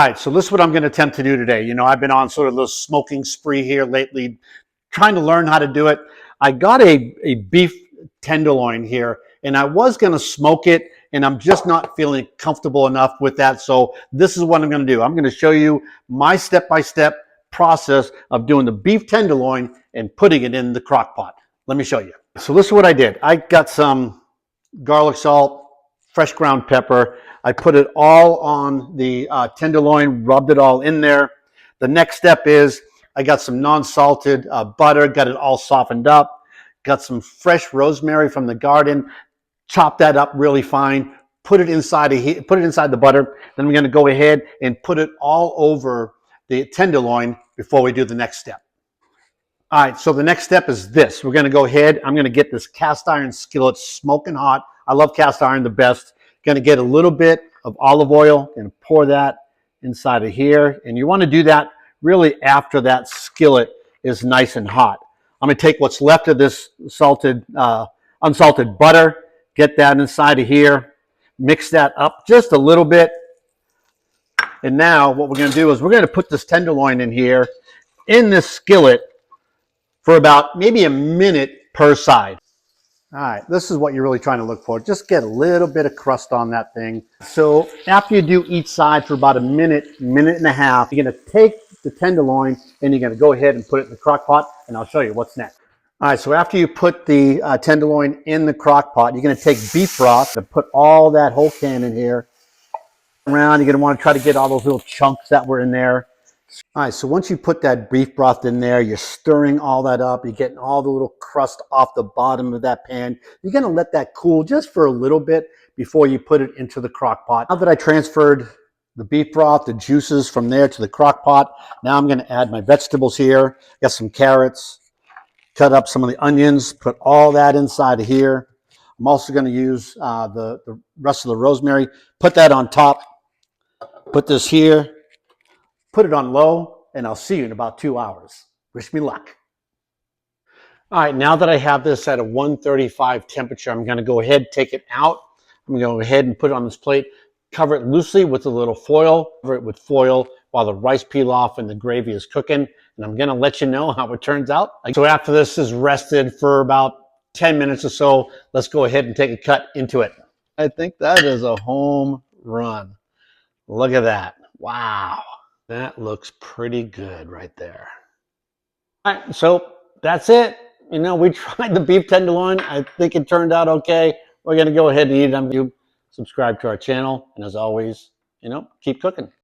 All right, so this is what I'm going to attempt to do today. You know, I've been on sort of this smoking spree here lately, trying to learn how to do it. I got a beef tenderloin here, and I was going to smoke it, and I'm just not feeling comfortable enough with that. So this is what I'm going to do. I'm going to show you my step-by-step process of doing the beef tenderloin and putting it in the crock pot. Let me show you. So this is what I did. I got some garlic salt, fresh ground pepper. I put it all on the tenderloin, rubbed it all in there. The next step is I got some non-salted butter, got it all softened up, got some fresh rosemary from the garden, chopped that up really fine, put it inside the butter. Then I'm going to go ahead and put it all over the tenderloin before we do the next step. All right, so the next step is this. We're going to go ahead. I'm going to get this cast iron skillet smoking hot. I love cast iron the best. Going to get a little bit of olive oil and pour that inside of here. And you want to do that really after that skillet is nice and hot. I'm going to take what's left of this unsalted butter, get that inside of here, mix that up just a little bit. And now what we're going to do is we're going to put this tenderloin in here in this skillet for about maybe a minute per side. All right, this is what you're really trying to look for. Just get a little bit of crust on that thing. So after you do each side for about a minute, minute and a half, you're gonna take the tenderloin and you're gonna go ahead and put it in the crock pot, and I'll show you what's next. All right, so after you put the tenderloin in the crock pot, you're gonna take beef broth and put all that whole can in here. Around, you're gonna wanna try to get all those little chunks that were in there. All right, so once you put that beef broth in there, you're stirring all that up. You're getting all the little crust off the bottom of that pan. You're going to let that cool just for a little bit before you put it into the crock pot. Now that I transferred the beef broth, the juices from there to the crock pot, now I'm going to add my vegetables here. Got some carrots, cut up some of the onions, put all that inside of here. I'm also going to use the rest of the rosemary. Put that on top. Put this here. Put it on low, and I'll see you in about 2 hours. Wish me luck. All right, now that I have this at a 135 temperature, I'm going to go ahead, take it out. I'm going to go ahead and put it on this plate, cover it loosely with a little foil, cover it with foil while the rice pilaf and the gravy is cooking, and I'm going to let you know how it turns out. So after this is rested for about 10 minutes or so, let's go ahead and take a cut into it. I think that is a home run. Look at that. Wow. That looks pretty good right there. All right, so that's it. You know, we tried the beef tenderloin. I think it turned out okay. We're going to go ahead and eat it. You subscribe to our channel. And as always, you know, keep cooking.